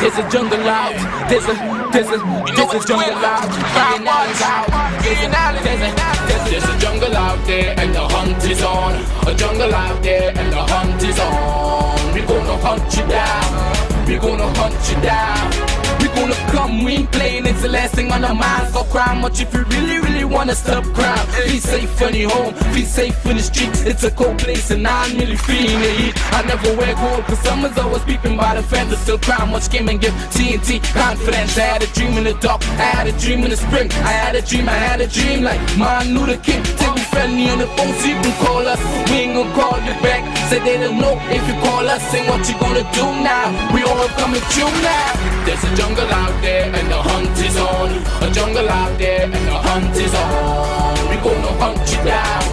There's a jungle out. There's a jungle out. There's a jungle out there and the hunt is on. A jungle out there and the hunt is on. We gonna hunt you down. We gonna hunt you down. We gonna come, we ain't playing, it's the last thing on our minds. Go crime much if you really wanna stop crime. Be safe in your home, be safe in the streets. It's a cold place and I'm really feeling the heat. I never wear gold cause someone's always peeping by the fence. Still crime much came and give TNT confidence. I had a dream in the dark, I had a dream in the spring. I had a dream like Martin Luther King. Take me friendly on the phone so you can call us. We ain't gonna call you back. Say they don't know if you call us. Say what you gonna do now. We all coming through now. There's a jungle out there and the hunt is on. A jungle out there and the hunt is on. We gonna hunt you down.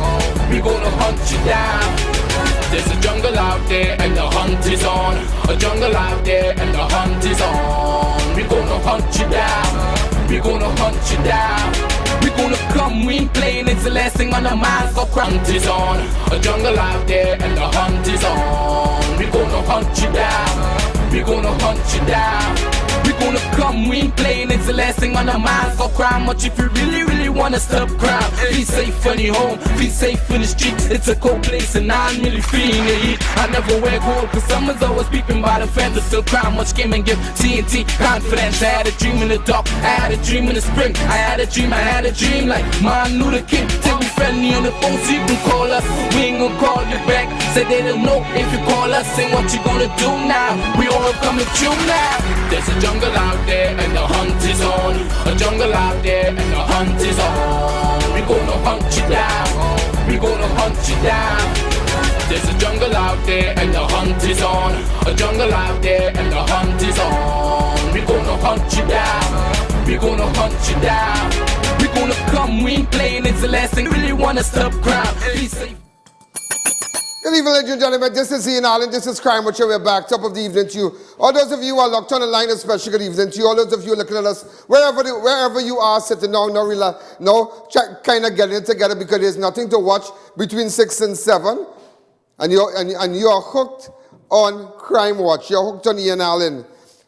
We gonna hunt you down. There's a jungle out there and the hunt is on. A jungle out there and the hunt is on. We gonna hunt you down. We gonna hunt you down. We gonna come, we ain't playing, it's the last thing on our minds. Go hunt is on. A jungle out there and the hunt is on. We gonna hunt you down. We gonna hunt you down. We gonna come, we ain't playing, it's the last thing on our minds. Go crime much if you really wanna stop crime. Be safe in your home, be safe in the streets. It's a cold place and I'm really feeling the heat. I never wear gold cause someone's always peeping by the fence. Still crime much came and give TNT confidence. I had a dream in the dark, I had a dream in the spring. I had a dream like Martin Luther King. Take me friendly on the phone so you can call us. We ain't gonna call you back. Say they don't know if you call us. Say what you gonna do now. We all coming through now. There's a jungle out there and the hunt is on. A jungle out there and the hunt is on. We gonna hunt you down. We gonna hunt you down. There's a jungle out there and the hunt is on. A jungle out there and the hunt is on. We gonna hunt you down. We gonna hunt you down. We gonna come, we ain't playing, it's the last thing. Really wanna stop crime. Be safe. Good evening, ladies and gentlemen. This is I.A.N. This is Crime Watch. We're back. Top of the evening to you. All those of you who are locked on the line, especially good evening to you. All those of you looking at us, wherever you are sitting down, kind of getting it together because there's nothing to watch between 6 and 7. And you are hooked on Crime Watch. You're hooked on I.A.N.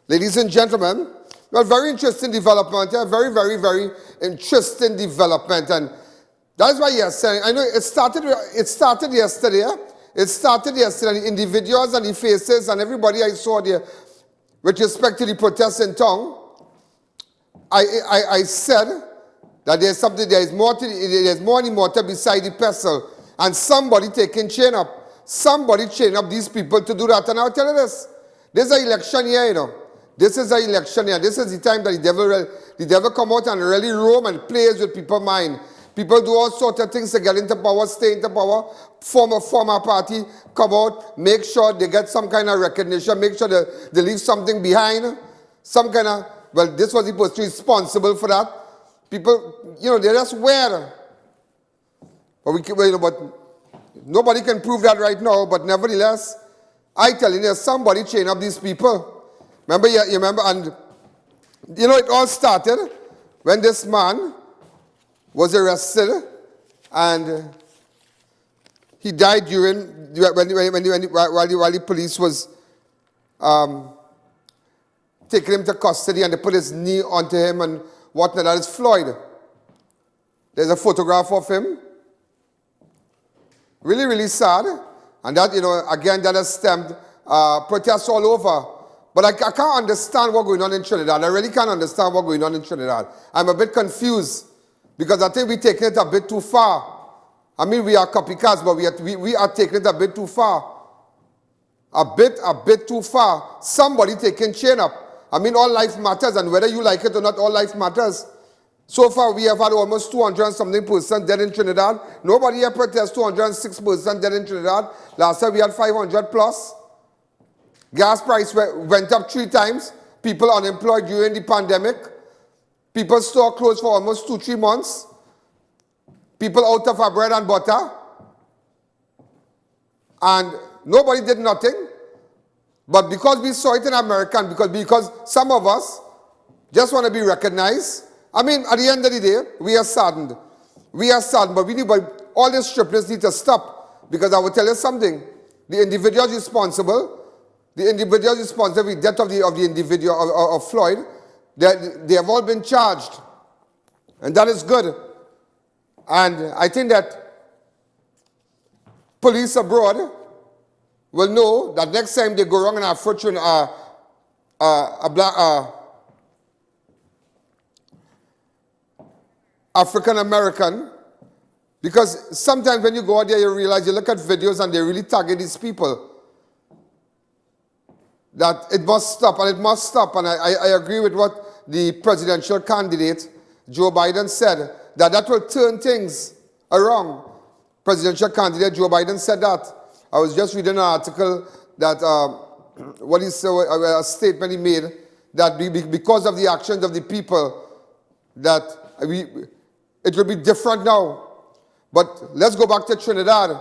Ladies and gentlemen, well, very interesting development. Yeah, very, very, very interesting development. And that's why yesterday, I know it started yesterday. It started yesterday, in the videos and the faces and everybody I saw there with respect to the protests in town. I said that there's something, there's more in the mortar beside the pestle. And somebody taking chain up. Somebody chain up these people to do that. And I'll tell you this. This is an election year, you know. This is an election year. This is the time that the devil come out and really roam and plays with people's mind. People do all sorts of things to get into power, stay into power, form a party, come out, make sure they get some kind of recognition, make sure they leave something behind, some kind of, well, this was the person responsible for that. People, you know, they're just weird. But nobody can prove that right now, but nevertheless, I tell you, there's somebody chain up these people. Remember, you remember, and you know, it all started when this man was arrested, and he died during while the police was taking him to custody, and they put his knee onto him and whatnot. That is Floyd. There's a photograph of him. Really, really sad, and that, you know, again, that has stemmed protests all over. But I can't understand what's going on in Trinidad. I really can't understand what's going on in Trinidad. I'm a bit confused. Because I think we're taking it a bit too far. I mean, we are copycats, but we are taking it a bit too far. A bit too far. Somebody taking chain up. I mean, all life matters, and whether you like it or not, all life matters. So far, we have had almost 200 and something % dead in Trinidad. Nobody here protests 206% dead in Trinidad. Last time we had 500 plus. Gas price went up 3 times. People unemployed during the pandemic. People's store closed for almost 2-3 months. People out of our bread and butter. And nobody did nothing. But because we saw it in America, and because some of us just want to be recognized, I mean, at the end of the day, we are saddened. We are saddened, but all this strictness needs to stop. Because I will tell you something. The individuals responsible the individuals responsible for the death of the individual, of Floyd, they have all been charged. And that is good. And I think that police abroad will know that next time they go wrong and unfortunate African American, because sometimes when you go out there, you realize, you look at videos and they really target these people. That it must stop, and it must stop. And I agree with what the presidential candidate, Joe Biden, said, that will turn things around. Presidential candidate Joe Biden said that. I was just reading an article that, what he said, a statement he made, that because of the actions of the people, that it will be different now. But let's go back to Trinidad.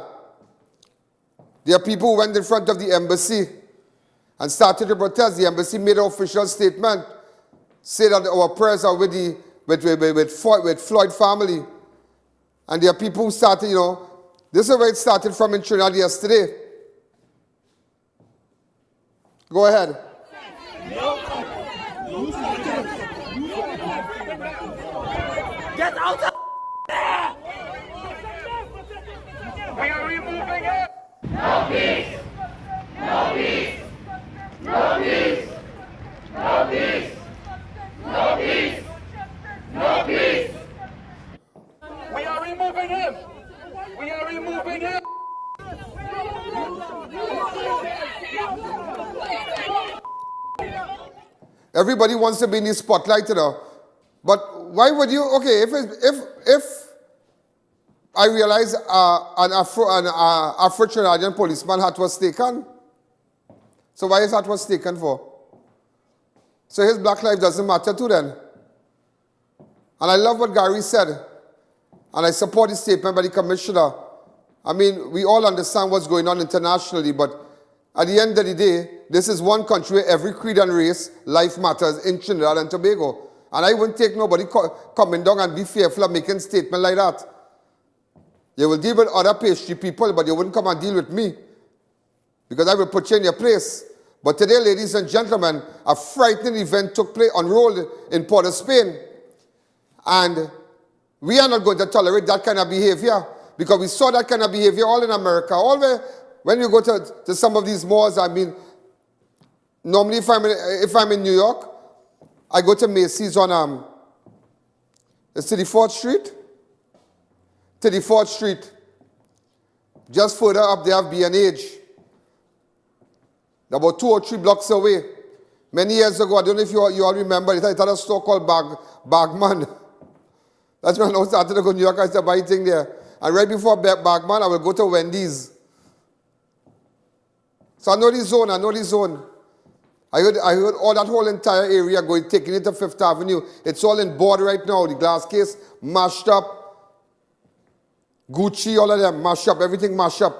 There are people who went in front of the embassy and started to protest. The embassy made an official statement, say that our prayers are with Floyd family. And there are people who started, this is where it started from in Trinidad yesterday. Go ahead. Get out of there! We are removing it! No peace! No peace! No peace! No peace! No peace! No peace! We are removing him! We are removing him! Everybody wants to be in the spotlight, But why would you? Okay, if I realize an Afro-Trinidadian policeman hat was taken, so why is that was taken for? So his black life doesn't matter too then. And I love what Gary said, and I support the statement by the commissioner. I mean, we all understand what's going on internationally, but at the end of the day, this is one country where every creed and race, life matters in Trinidad and Tobago. And I wouldn't take nobody coming down and be fearful of making a statement like that. You will deal with other pastry people, but you wouldn't come and deal with me, because I will put you in your place. But today, ladies and gentlemen, a frightening event took place, unrolled in Port of Spain. And we are not going to tolerate that kind of behavior, because we saw that kind of behavior all in America. When you go to some of these malls, I mean, normally if I'm in New York, I go to Macy's on 34th Street. 34th Street. Just further up, they have B&H. They're about 2 or 3 blocks away. Many years ago, I don't know if you all remember, it had a store called Bagman. That's when I started to go to New York, I started buying things there. And right before Bagman, I will go to Wendy's. So I know the zone, I heard all that whole entire area taking it to Fifth Avenue. It's all in board right now. The glass case mashed up. Gucci, all of them mashed up. Everything mashed up.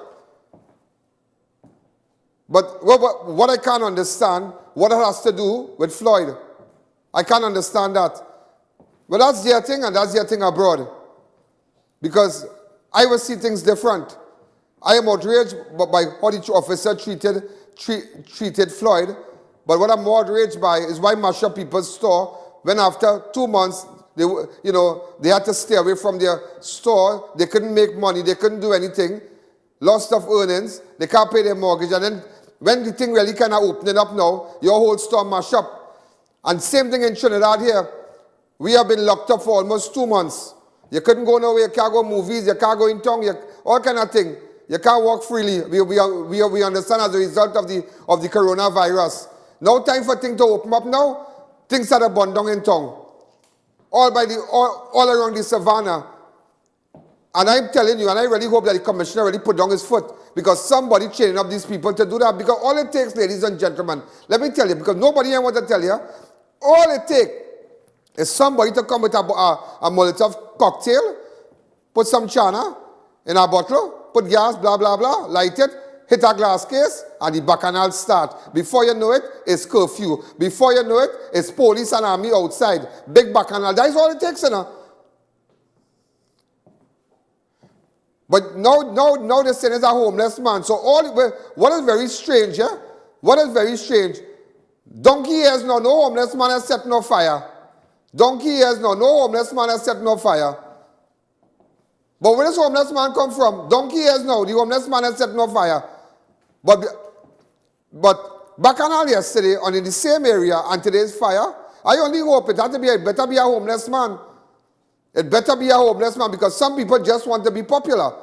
But what I can't understand, what it has to do with Floyd. I can't understand that. But that's their thing, and that's their thing abroad. Because I will see things different. I am outraged by how the officer treated Floyd. But what I'm more outraged by is why mash up people's store when after 2 months, they had to stay away from their store. They couldn't make money. They couldn't do anything. Lost of earnings. They can't pay their mortgage. And then when the thing really kind of opening up now, your whole store mash up. And same thing in Trinidad here. We have been locked up for almost 2 months. You couldn't go nowhere. You can't go movies. You can't go in town. All kind of thing. You can't walk freely. We understand as a result of the coronavirus. Now time for things to open up now. Things are abundant in town. All around the savannah. And I'm telling you, and I really hope that the commissioner really put down his foot, because somebody training up these people to do that. Because all it takes, ladies and gentlemen, let me tell you, because nobody here wants to tell you, all it takes is somebody to come with a Molotov cocktail, put some chana in a bottle, put gas, blah, blah, blah, light it, hit a glass case, and the bacchanal start. Before you know it, it's curfew. Before you know it, it's police and army outside. Big bacchanal. That is all it takes, But now they're saying it's a homeless man. So what is very strange, what is very strange, donkey years now, no homeless man has set no fire. Donkey years now, no homeless man has set no fire. But where does homeless man come from? Donkey years now, the homeless man has set no fire. But Bacchanal yesterday, on in the same area, and today's fire, I only hope it better be a homeless man. It better be a homeless man, because some people just want to be popular.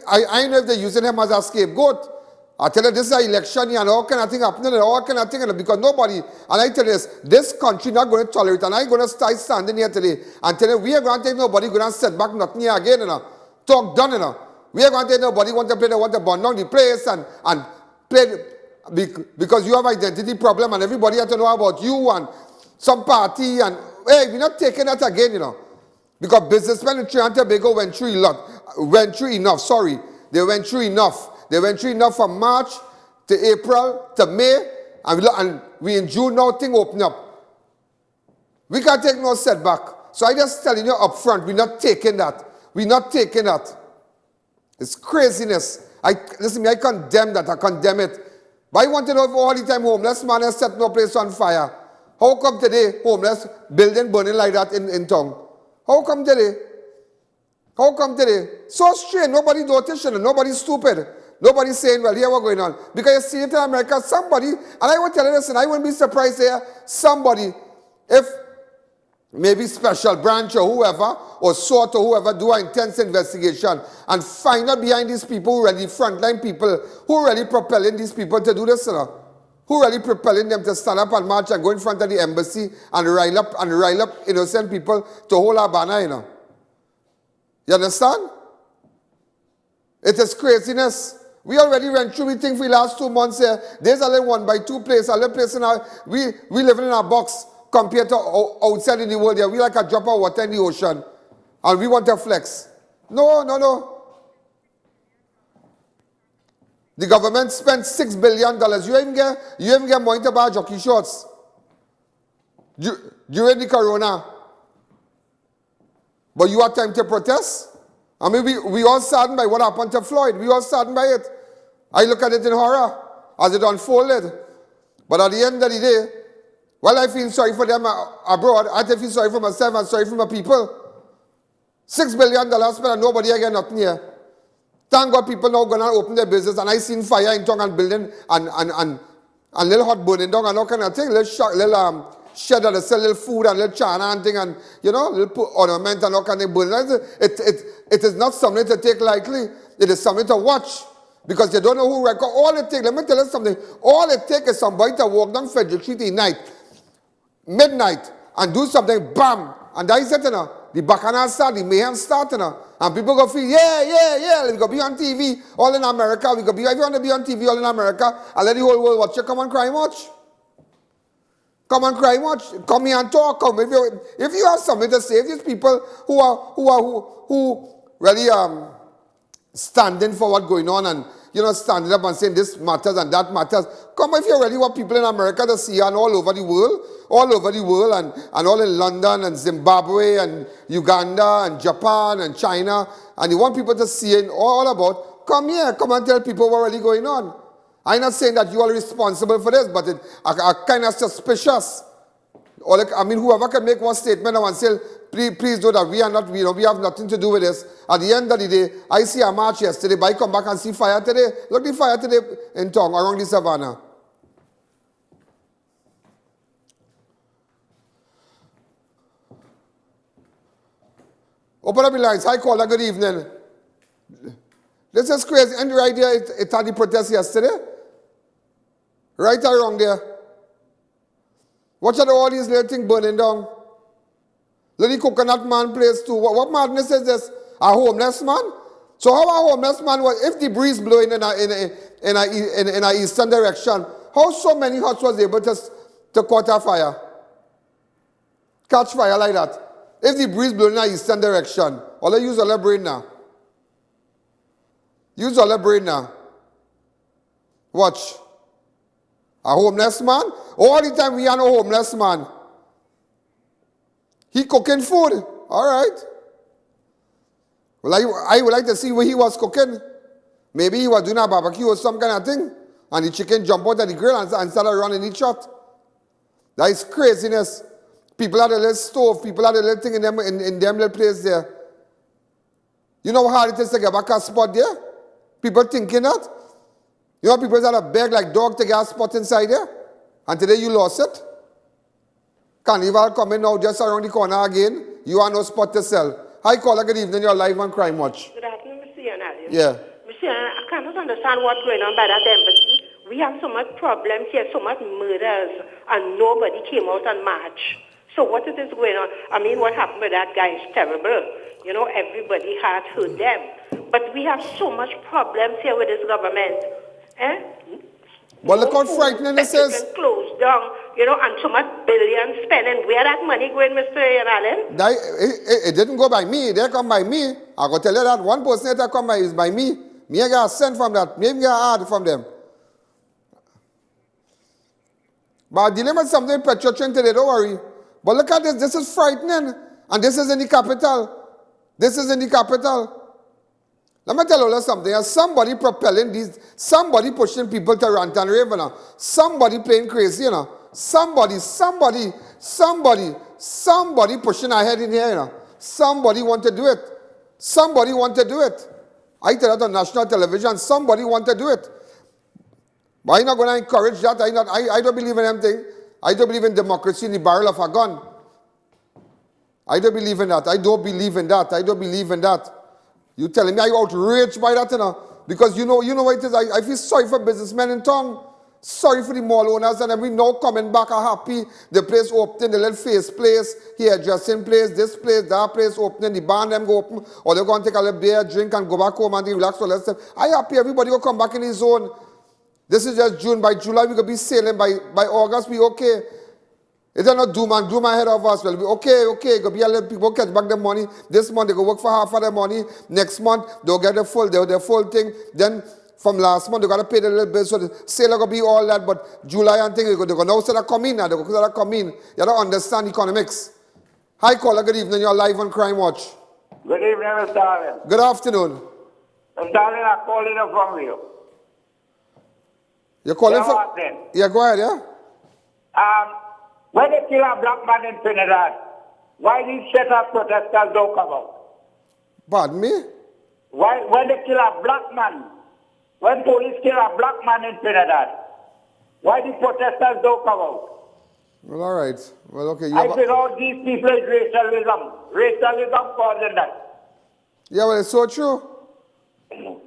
I know if they're using him as a scapegoat. I tell you, this is an election and all kind of thing happening and all kind of thing, because nobody, and I tell you this country not going to tolerate, and I'm going to start standing here today and tell you, we are going to take nobody going to set back nothing here again, you know. Talk done, you know. We are going to take nobody want to play, they want to burn down the place and play, because you have identity problem and everybody has to know about you and some party, and hey, we're not taking that again, you know. Because businessmen in Trinidad and Tobago went through enough. They went through enough. They went through enough from March to April to May, and we in June now, thing open up. We can't take no setback. So I just telling you up front, we're not taking that. We're not taking that. It's craziness. Listen, I condemn that. I condemn it. But I want to know if all the time homeless man has set no place on fire. How come today homeless building burning like that in town? How come today? How come today? So strange. Nobody noticing. Nobody's stupid. Nobody's saying, well, here what's going on. Because you see it in America, somebody, and I will tell you this, and I wouldn't be surprised here, somebody, if maybe special branch or whoever, or SWAT or whoever, do an intense investigation and find out behind these people who really frontline people, who really propelling these people to do this, you know? Who really propelling them to stand up and march and go in front of the embassy and rile up innocent people to hold a banner, you know? You understand? It is craziness. We already went through, we think for the last 2 months here, there's a little 1x2 place, a little place in our, we living in a box compared to outside in the world here. We like a drop of water in the ocean, and we want to flex. No. The government spent $6 billion. You even get money to buy jockey shorts during the corona. But you have time to protest? I mean, we all saddened by what happened to Floyd. We all saddened by it. I look at it in horror as it unfolded. But at the end of the day, while I feel sorry for them abroad, I feel sorry for myself and sorry for my people. $6 billion spent and nobody again nothing here. Thank God people now going to open their business, and I seen fire in town and building and little hot burning down and all kind of thing. Little shed that sell little food and little china and thing, and you know, little ornament and all kind of burning. It is not something to take lightly. It is something to watch, because you don't know who record. All it takes, let me tell you something, all it takes is somebody to walk down Frederick Street at night, midnight, and do something, bam, and that is it, you know. The bacchanal start, the mayhem start, you know. And people go feel, yeah, we go be on TV, all in America. We go be, if you want to be on TV, all in America, and let the whole world watch you, come and cry much. Come and cry much. Come here and talk. Come. If you have something to say, if these people who really standing for what's going on and, you know, standing up and saying this matters and that matters, come if you really want people in America to see, and all over the world, and all in London and Zimbabwe and Uganda and Japan and China, and you want people to see it all about, come here, come and tell people what's really going on. I'm not saying that you are responsible for this, but I kind of suspicious. Or like, I mean, whoever can make one statement and say, please know that we are not, we have nothing to do with this. At the end of the day, I see a march yesterday, but I come back and see fire today. Look, the fire today in town, around the Savannah. Open up the lines. Hi, caller. Good evening. This is crazy. And right there, it had the protest yesterday. Right or wrong there. Watch out all these little things burning down. Little coconut man place too. What madness is this? A homeless man? So how a homeless man was, if the breeze blowing in a eastern direction, how so many huts was able to catch a fire? Catch fire like that. If the breeze blowing in a eastern direction, all I use all the brain now. Use all the brain now. Watch. A homeless man? All the time we are no homeless man. He cooking food. All right. Well, I would like to see what he was cooking. Maybe he was doing a barbecue or some kind of thing. and the chicken jump out of the grill and start running each shot. That is craziness. People had a little stove, people had a little thing in them little place there. You know how hard it is to get back a spot there? People thinking that? You know people that are beg like dog to get a spot inside there? And today you lost it? Carnival coming now just around the corner again. You have no spot to sell. Hi, caller, good evening. You're live on Crime Watch. Good afternoon, Mr. Yanali. Yeah. Mr. I cannot understand what's going on by that embassy. We have so much problems here, so much murders, and nobody came out and marched. So what is going on? I mean, what happened with that guy is terrible. You know, everybody had heard them. But we have so much problems here with this government. But look how frightening this is. Closed down, you know, and so much billions spending. Where that money going, Mr. Allen? It didn't go by me. They come by me. I go tell you that one person that come by is by me. Me I got a cent from that. Me I got ad from them. But I'm dealing with something petrolation today, don't worry. But look at this. This is frightening. And this is in the capital. This is in the capital. Let me tell you something. There's somebody propelling these, somebody pushing people to rant and rave, you know. Somebody playing crazy, you know. Somebody pushing ahead in here, you know. Somebody want to do it. Somebody want to do it. I tell that on national television. Somebody want to do it. But I'm not going to encourage that. I don't believe in anything. I don't believe in democracy in the barrel of a gun. I don't believe in that. I don't believe in that. I don't believe in that. You telling me I outraged by that, you know? Because you know what it is. I feel sorry for businessmen in town. Sorry for the mall owners, and then we now coming back are happy. The place opening, the little face place, hairdressing place, this place, that place opening, the barn them go open, or they're going to take a little beer, drink, and go back home and relax for less time. I happy everybody will come back in his zone. This is just June. By July, we could be sailing. By August, we okay. It's not doom and gloom ahead of us. Well, okay. Go be a little people catch back the money. This month, they go work for half of the money. Next month, they'll get the full thing. Then, from last month, they got to pay the little bill. So the sale will be all that. But July and things, they go now start come in. Now they go start come in. You don't understand economics. Hi, caller. Good evening. You're live on Crime Watch. Good evening, Mr. Allen. Good afternoon. Mr. Allen, I'm calling you from you. You're calling for... Yeah, go ahead, yeah? When they kill a black man in Trinidad, why these set up protesters don't come out? Pardon me? Why, when they kill a black man, when police kill a black man in Trinidad, why the protesters don't come out? Well, all right. Well, okay. I think all these people is racialism. Racialism causing that. Yeah, well, it's so true.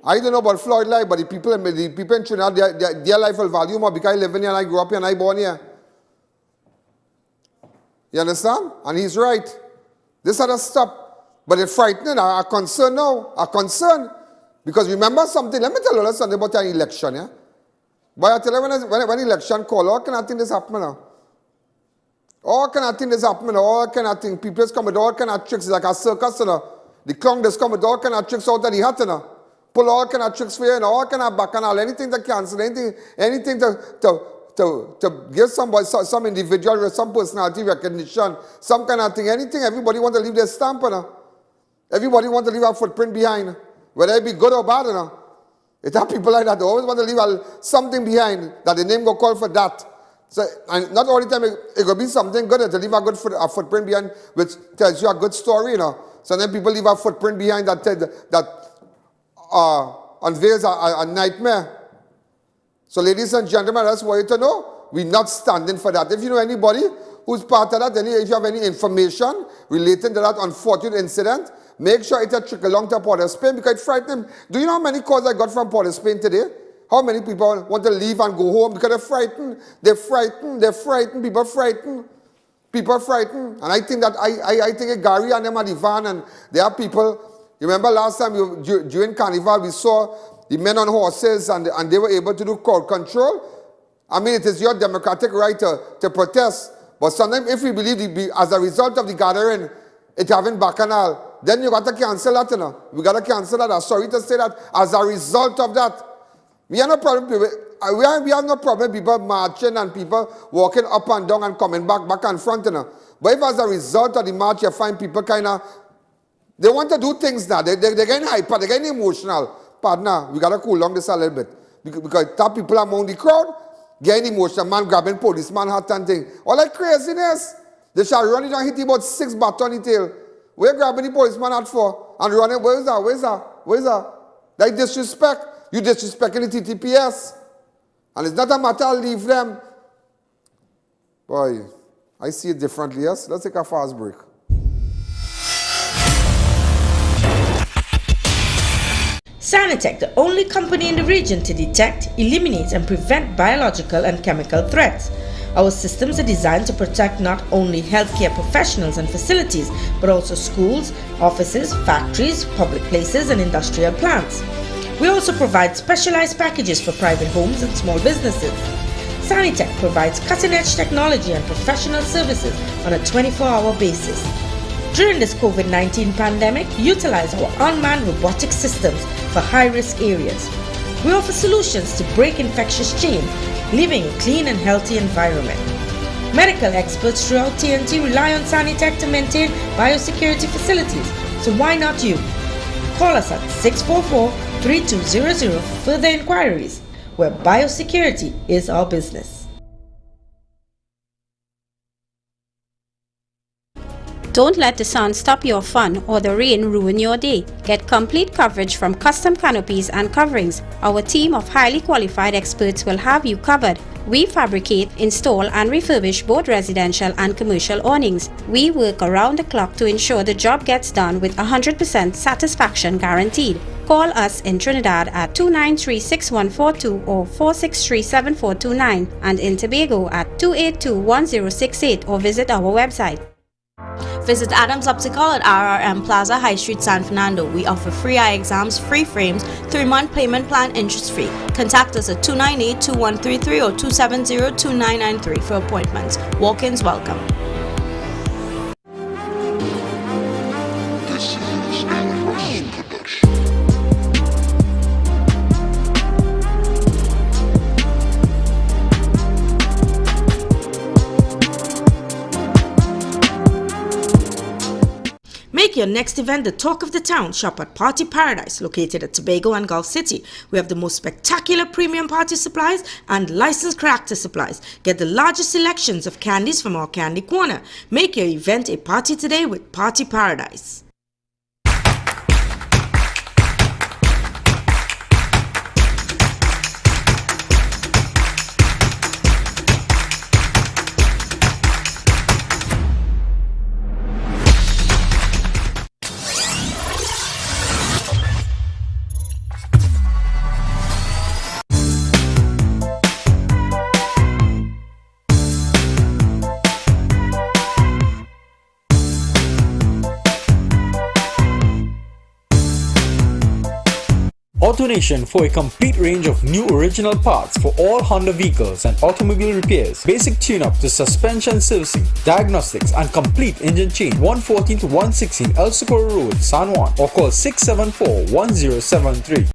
I don't know about Floyd life, but the people in Trinidad, their life will value more because I live in here and I grew up here and I born here. You understand? And he's right. This had to stop. But it's frightening. I'm concerned now. I'm concerned. Because remember something. Let me tell you something about an election, yeah? But I tell you, when election call, all kind of thing is happening now. All kind of thing is happening. All kind of thing. People come with all kind of tricks. It's like a circus, you know. The clown just come with all kind of tricks out of the hat, you know. Pull all kind of tricks for you, and all kind of bacchanal. Anything to cancel. Anything to give somebody, some individual, some personality recognition, some kind of thing, anything. Everybody want to leave their stamp, you know. Everybody want to leave a footprint behind, whether it be good or bad, you know. It have people like that. They always want to leave something behind that the name go call for that. So, and not all the time it will be something good to leave a good footprint behind, which tells you a good story, you know. So then people leave a footprint behind that unveils a nightmare. So ladies and gentlemen, that's what you to know. We're not standing for that. If you know anybody who's part of that, if you have any information relating to that unfortunate incident, make sure it trickle along to Port of Spain because it's frightening. Do you know how many calls I got from Port of Spain today? How many people want to leave and go home because they're frightened? They're frightened. People are frightened. And I think that I think Gary and them are the van, and there are people. You remember last time during Carnival we saw the men on horses and they were able to do crowd control. I mean, it is your democratic right to protest. But sometimes if we believe as a result of the gathering, it having bacchanal, then you got to cancel that, you know. We got to cancel that. I'm sorry to say that. As a result of that, we have no problem. We have no problem people marching and people walking up and down and coming back and front, you know. But if as a result of the march you find people kind of, they want to do things now. They're getting hyper. They're getting emotional. Partner, we got to cool down this a little bit. because top people among the crowd getting emotional, man grabbing policeman hat and thing. All that craziness. They shall run it and hit him about 6 bat on the tail. Where grabbing the policeman hat for? And running, where is that? Where is that? Where is that? That disrespect. You disrespecting the TTPS. And it's not a matter of leave them. Boy, I see it differently, yes? Let's take a fast break. Sanitec, the only company in the region to detect, eliminate and prevent biological and chemical threats. Our systems are designed to protect not only healthcare professionals and facilities, but also schools, offices, factories, public places and industrial plants. We also provide specialized packages for private homes and small businesses. Sanitec provides cutting-edge technology and professional services on a 24-hour basis. During this COVID-19 pandemic, utilize our unmanned robotic systems for high-risk areas. We offer solutions to break infectious chains, living a clean and healthy environment. Medical experts throughout TNT rely on Sanitec to maintain biosecurity facilities, so why not you? Call us at 644-3200 for further inquiries, where biosecurity is our business. Don't let the sun stop your fun or the rain ruin your day. Get complete coverage from custom canopies and coverings. Our team of highly qualified experts will have you covered. We fabricate, install and refurbish both residential and commercial awnings. We work around the clock to ensure the job gets done with 100% satisfaction guaranteed. Call us in Trinidad at 293-6142 or 463-7429 and in Tobago at 282-1068 or visit our website. Visit Adams Optical at RRM Plaza, High Street, San Fernando. We offer free eye exams, free frames, 3-month payment plan, interest-free. Contact us at 298-2133 or 270-2993 for appointments. Walk-ins welcome. Make your next event the talk of the town. Shop at Party Paradise, located at Tobago and Gulf City. We have the most spectacular premium party supplies and licensed character supplies. Get the largest selections of candies from our candy corner. Make your event a party today with Party Paradise. AutoNation for a complete range of new original parts for all Honda vehicles and automobile repairs, basic tune-up to suspension servicing, diagnostics and complete engine change. 114 to 116 El Socorro Road, San Juan, or call 674-1073.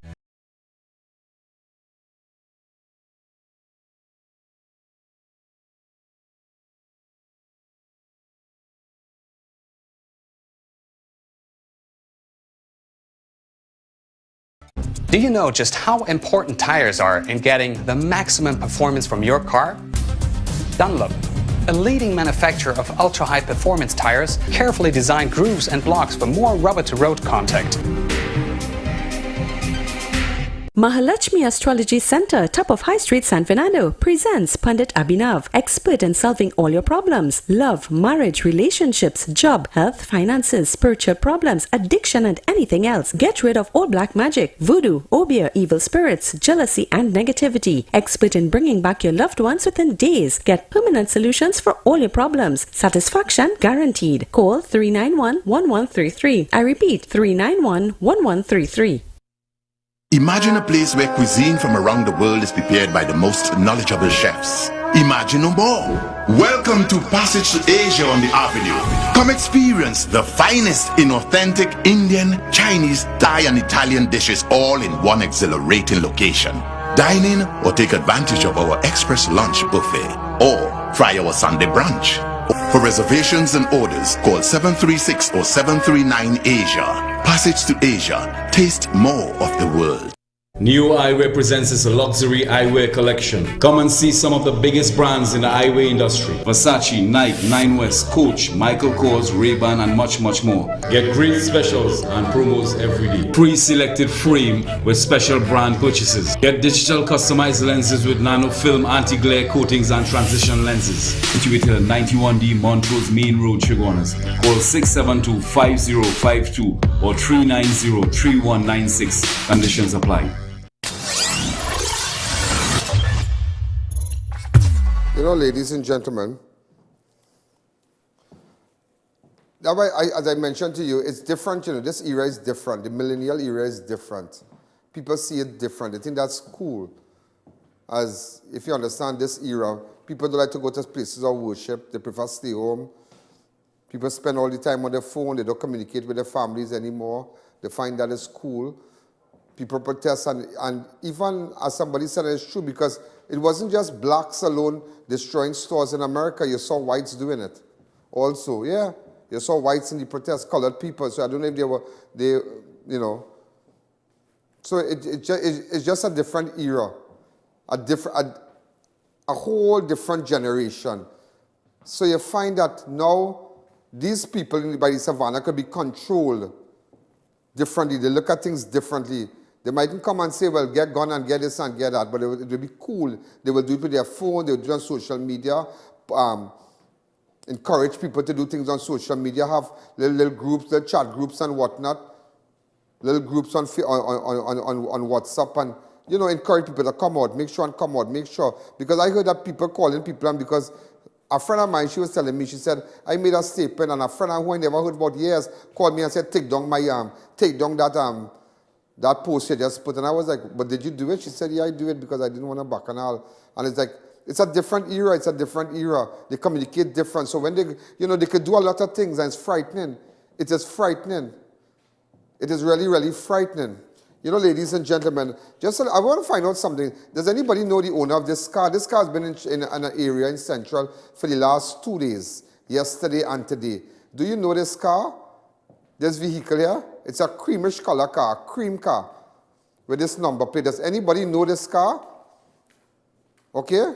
Do you know just how important tires are in getting the maximum performance from your car? Dunlop, a leading manufacturer of ultra-high performance tires, carefully designed grooves and blocks for more rubber-to-road contact. Mahalakshmi Astrology Center, top of High Street, San Fernando, presents Pandit Abhinav, expert in solving all your problems: love, marriage, relationships, job, health, finances, spiritual problems, addiction, and anything else. Get rid of all black magic, voodoo, obeah, evil spirits, jealousy, and negativity. Expert in bringing back your loved ones within days. Get permanent solutions for all your problems. Satisfaction guaranteed. Call 391-1133. I repeat, 391-1133. Imagine a place where cuisine from around the world is prepared by the most knowledgeable chefs. Imagine no more. Welcome to Passage to Asia on the Avenue. Come experience the finest in authentic Indian, Chinese, Thai and Italian dishes all in one exhilarating location. Dine in or take advantage of our express lunch buffet or try our Sunday brunch. For reservations and orders, call 736 or 739 Asia. Passage to Asia. Taste more of the world. New Eyewear presents its luxury eyewear collection. Come and see some of the biggest brands in the eyewear industry. Versace, Nike, Nine West, Coach, Michael Kors, Ray-Ban and much more. Get great specials and promos every day. Pre-selected frame with special brand purchases. Get digital customized lenses with nano film, anti-glare coatings and transition lenses. Situated at 91D Montrose Main Road, Chaguanas. Call 672-5052 or 390-3196. Conditions apply. You know, ladies and gentlemen, that way, as I mentioned to you, it's different. You know, this era is different. The millennial era is different. People see it different. They think that's cool. As if you understand this era, people don't like to go to places of worship. They prefer stay home. People spend all the time on their phone. They don't communicate with their families anymore. They find that it's cool. People protest, and even as somebody said, it's true, because it wasn't just blacks alone destroying stores in America. You saw whites doing it also, yeah. You saw whites in the protest, colored people. So I don't know if you know. So it's just a different era, a whole different generation. So you find that now these people by the savannah could be controlled differently. They look at things differently. They mightn't come and say, well, get gun and get this and get that, but it will be cool. They will do it with their phone, they will do it on social media, encourage people to do things on social media, have little groups, little chat groups and whatnot, little groups on WhatsApp, and, you know, encourage people to come out, make sure. Because I heard that people calling people, and because a friend of mine, she was telling me, she said, I made a statement, and a friend who I never heard about years called me and said, take down that post you just put. And I was like, but did you do it? She said, yeah, I do it because I didn't want to bacchanal. And it's like, it's a different era. They communicate different. So when they, you know, they could do a lot of things, and it's frightening. It is frightening. It is really, really frightening. You know, ladies and gentlemen, I want to find out something. Does anybody know the owner of this car? This car has been in an area in Central for the last 2 days, yesterday and today. Do you know this car? This vehicle here? It's a creamish color car, cream car, with this number plate. Does anybody know this car? Okay?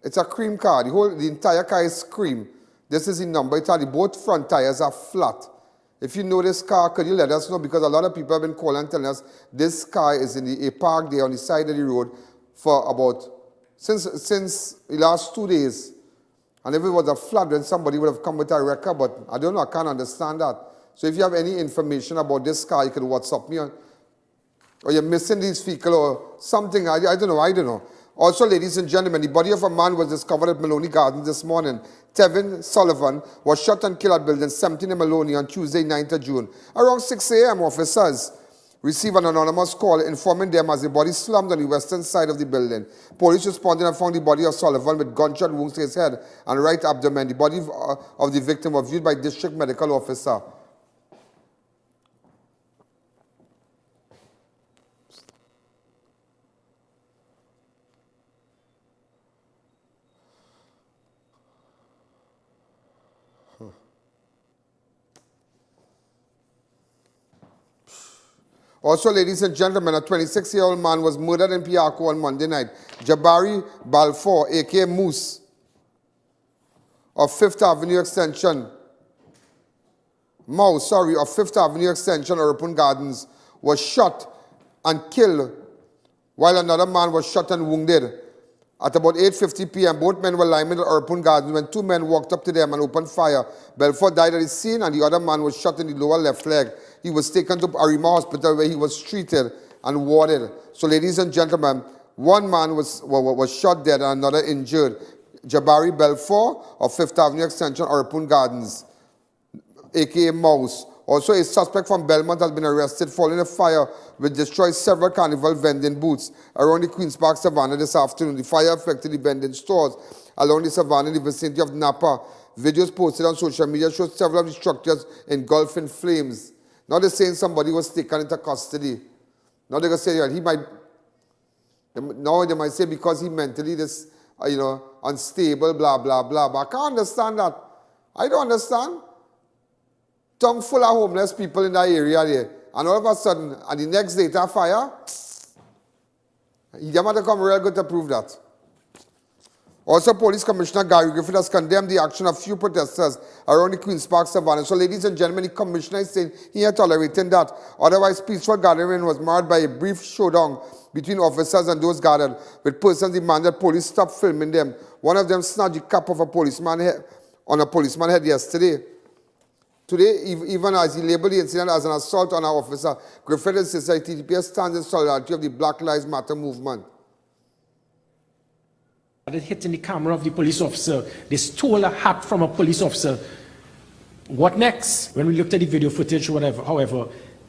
It's a cream car. The entire car is cream. This is the number. Both front tires are flat. If you know this car, could you let us know? Because a lot of people have been calling and telling us this car is in a park there on the side of the road for about, since the last 2 days. And if it was a flood, then somebody would have come with a record, but I don't know, I can't understand that. So if you have any information about this car, you can WhatsApp me, or you're missing this vehicle or something, I don't know. Also, ladies and gentlemen, the body of a man was discovered at Maloney Gardens this morning. TEVIN Sullivan was shot and killed at building 17 in Maloney on Tuesday, 9th of June. Around 6 a.m., officers received an anonymous call informing them as the body slumped on the western side of the building. Police responded and found the body of Sullivan with gunshot wounds to his head and right abdomen. The body of the victim was viewed by district medical officer. Also, ladies and gentlemen, a 26-year-old man was murdered in Piarco on Monday night. Jabari Balfour, a.k.a. Moose, of Fifth Avenue Extension, of Fifth Avenue Extension, Urban Gardens, was shot and killed, while another man was shot and wounded. At about 8:50 p.m., both men were lying in Urban Gardens when two men walked up to them and opened fire. Balfour died at the scene, and the other man was shot in the lower left leg. He was taken to Arima Hospital where he was treated and warded. So, ladies and gentlemen, one man was shot dead and another injured. Jabari Balfour of Fifth Avenue Extension, Urban Gardens, a.k.a. Mouse. Also, a suspect from Belmont has been arrested following a fire which destroyed several carnival vending booths around the Queen's Park Savannah this afternoon. The fire affected the vending stores along the Savannah in the vicinity of Napa. Videos posted on social media showed several of the structures engulfed in flames. Now they're saying somebody was taken into custody. Now they're going to say that he might, now they might say because he mentally unstable, blah, blah, blah. But I can't understand that. I don't understand. Tongue full of homeless people in that area there. And all of a sudden, and the next day, that fire, he might have come real good to prove that. Also, Police Commissioner Gary Griffith has condemned the action of few protesters around the Queen's Park Savannah. So, ladies and gentlemen, the Commissioner is saying he ain't tolerating that. Otherwise, peaceful gathering was marred by a brief showdown between officers and those gathered, with persons demanded police stop filming them. One of them snatched the cap of a policeman head, on a policeman's head yesterday. Today, even as he labeled the incident as an assault on our officer, Griffith insists that TTPS stands in solidarity of the Black Lives Matter movement. Hitting the camera of the police officer. They stole a hat from a police officer. What next? When we looked at the video footage, however,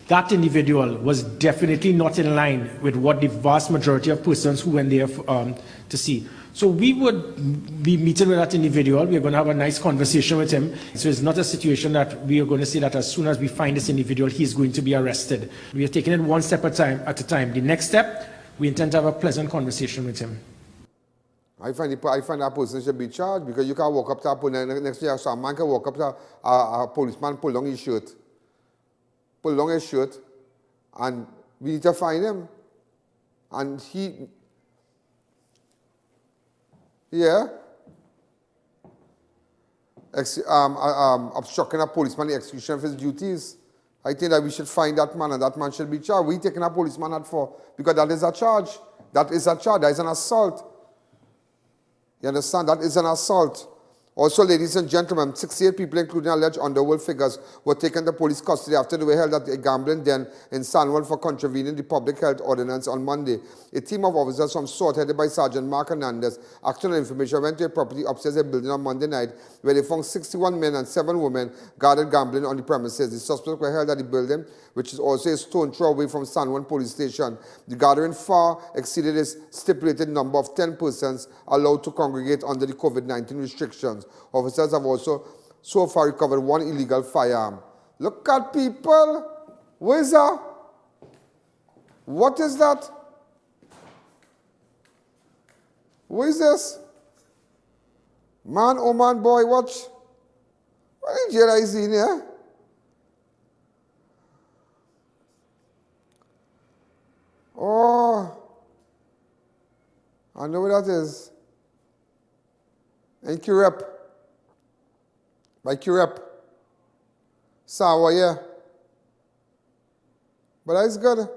that individual was definitely not in line with what the vast majority of persons who went there to see. So we would be meeting with that individual. We're going to have a nice conversation with him. So it's not a situation that we are going to say that as soon as we find this individual, he's going to be arrested. We are taking it one step at a time. The next step, we intend to have a pleasant conversation with him. I find that person should be charged, because you can walk up to a police, next year some man can walk up to a policeman, pull down his shirt. Pull down his shirt, and we need to find him. And he, yeah, obstructing a policeman, the execution of his duties. I think that we should find that man, and that man should be charged. We taking a policeman out for, because that is a charge. That is a charge. That is an assault. You understand? That is an assault. Also, ladies and gentlemen, 68 people, including alleged underworld figures, were taken to police custody after they were held at a gambling den in Sanwell for contravening the public health ordinance on Monday. A team of officers from SWAT, headed by Sergeant Mark Hernandez, acting on information, went to a property upstairs a building on Monday night, where they found 61 men and 7 women guarded gambling on the premises. The suspects were held at the building, which is also a stone throw away from Sanwell Police Station. The gathering far exceeded its stipulated number of 10 persons allowed to congregate under the COVID-19 restrictions. Officers have also so far recovered 1 illegal firearm. Look at people. Where is that? What is that? What is this? Man, oh man, boy, watch. What in jail is in here? Oh, I know what that is. In Curep. By Curep. Sawa, yeah. But that's good.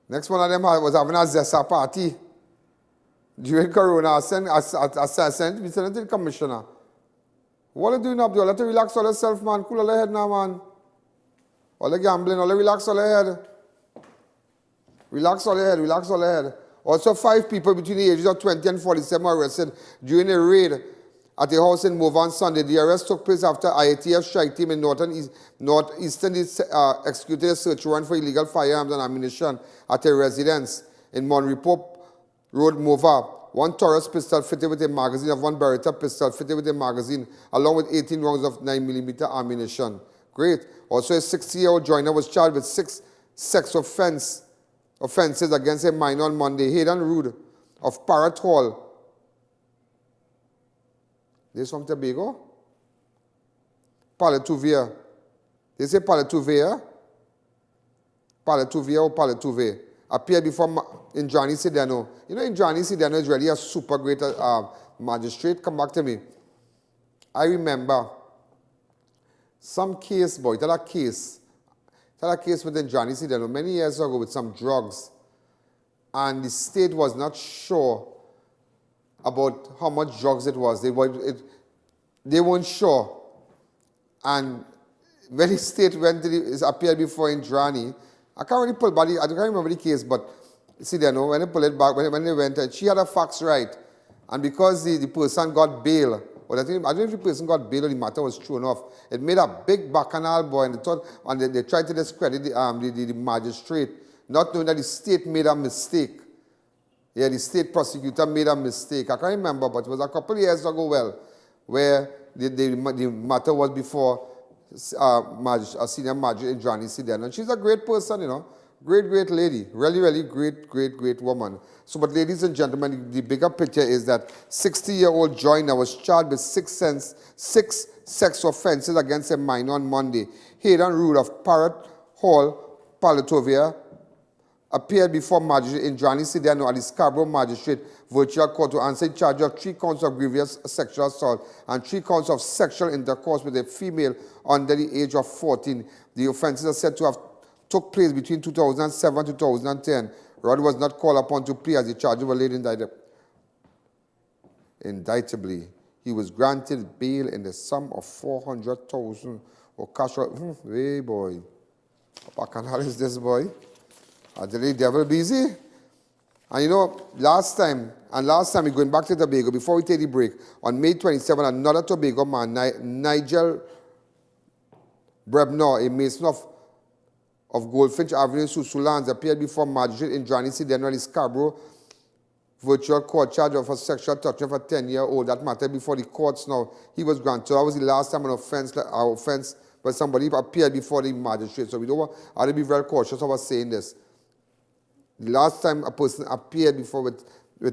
Next one of them was having a Zessa party. During Corona, I sent me to the commissioner. What are you doing, Abdul? Let you relax all yourself, man. Cool all your head now, man. All the gambling, all the relax all your head. Relax all your head, relax all your head. Also, 5 people between the ages of 20 and 47 were arrested during a raid at a house in Mova on Sunday. The arrest took place after IATF strike team in northeastern executed a search warrant for illegal firearms and ammunition at a residence in Monrepo Road, Mova. 1 Taurus pistol fitted with a magazine of 1 Beretta pistol fitted with a magazine, along with 18 rounds of 9mm ammunition. Great. Also, a 60-year-old joiner was charged with 6 sex offenses against a minor on Monday. Hayden Rood of Parrot Hall. This from Tobago? Paletuvia. They say Paletuvia? Paletuvia or Paletuvia. Appeared before in Johnny Sidano. You know, in Johnny Sidano is really a super great magistrate. Come back to me. I remember some case, boy, tell a case within Johnny Sidano many years ago with some drugs. And the state was not sure about how much drugs it was. They weren't sure. And when the state appeared before in Johnny, I can't really pull back, I don't remember the case, but see there, no, when they pull it back, when they went, she had her facts right. And because the person got bail, or I don't know if the person got bail or the matter was thrown off, it made a big bacchanal, boy, and they tried to discredit the magistrate, not knowing that the state made a mistake. Yeah, the state prosecutor made a mistake. I can't remember, but it was a couple of years ago, where the matter was before a senior magistrate in Johnny Sidano. And she's a great person, you know. Great lady. Really great woman. So, but ladies and gentlemen, the bigger picture is that 60-year-old Joyner was charged with six sex offenses against a minor on Monday. Hayden Rood of Parrot Hall, Palatovia, appeared before Magistrate Indrani Sideno at the Scarborough Magistrate Virtual Court to answer charge of 3 counts of grievous sexual assault and 3 counts of sexual intercourse with a female under the age of 14. The offences are said to have took place between 2007 and 2010. Rod was not called upon to plea as the charges were laid indictably. He was granted bail in the sum of 400,000 or cash. Hey boy, what canal is this boy? Are the devil busy? And you know, last time we're going back to Tobago, before we take the break, on May 27, another Tobago man, Nigel Brebnor, a mason of Goldfinch Avenue, Susulans, appeared before Magistrate Indrani Sideno at the Scarborough Virtual Court, charged of a sexual touching of a 10-year-old. That matter before the courts now. He was granted. So that was the last time an offense, but somebody appeared before the magistrate. So we don't want to be very cautious about saying this. The last time a person appeared before with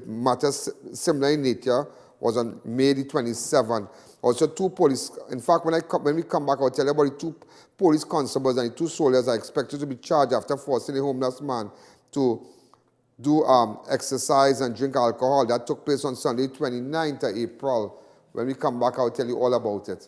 matters similar in nature was on May the 27th. Also, 2 police, in fact, when we come back, I'll tell you about the 2 police constables and the 2 soldiers are expected to be charged after forcing a homeless man to do exercise and drink alcohol. That took place on Sunday, 29th of April. When we come back, I'll tell you all about it.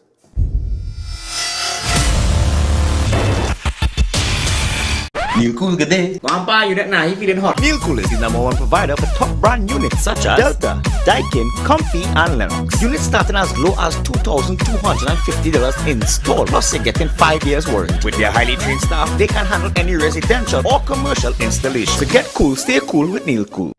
Neil Cool, good day. Grandpa, you that now, you feeling hot. Neil Cool is the #1 provider for top brand units such as Delta, Daikin, Comfy, and Lennox. Units starting as low as $2,250 installed. Plus, you're getting 5 years warranty. With their highly trained staff, they can handle any residential or commercial installation. So get cool, stay cool with Neil Cool.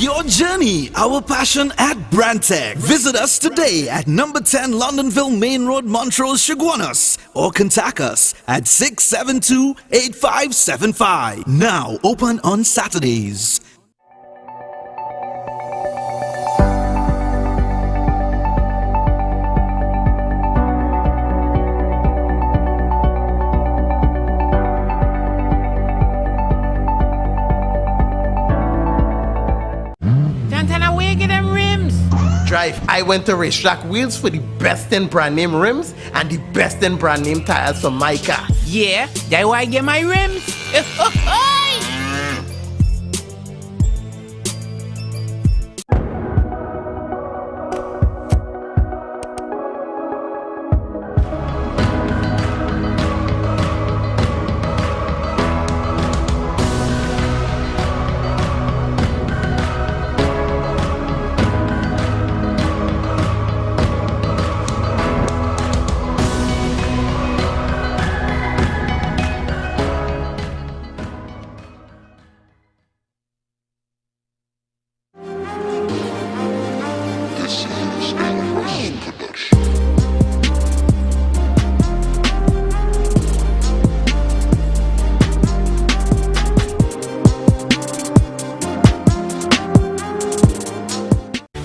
Your journey, our passion at Brandtech. Visit us today at number 10 Londonville Main Road, Montrose, Chaguanas, or contact us at 672-8575. Now open on Saturdays. Drive, I went to Racetrack Wheels for the best in brand name rims and the best in brand name tires for my car. Yeah, that's why I get my rims.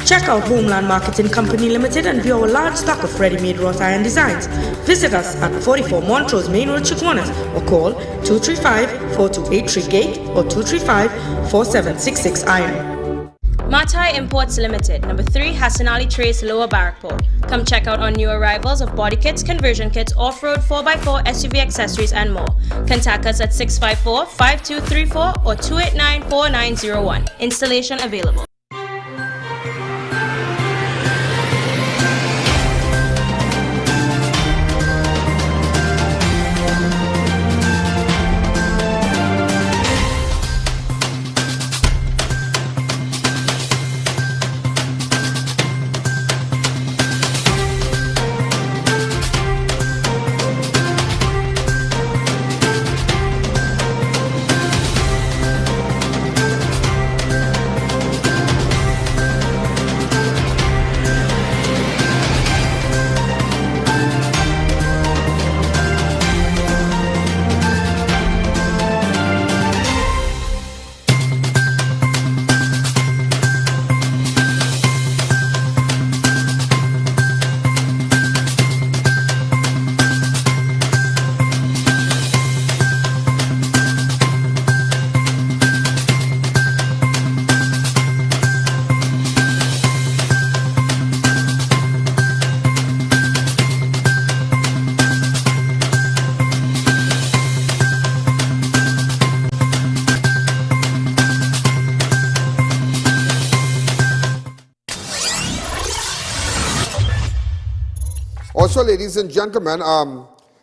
Check out Homeland Marketing Company Limited and view our large stock of ready-made wrought iron designs. Visit us at 44 Montrose Main Road, Chaguanas, or call 235-4283 Gate or 235-4766 Iron. Matai Imports Limited, number 3 Hassan Ali Trace, Lower Barrackport. Come check out our new arrivals of body kits, conversion kits, off-road 4x4 SUV accessories and more. Contact us at 654-5234 or 289-4901. Installation available. Also, ladies and gentlemen,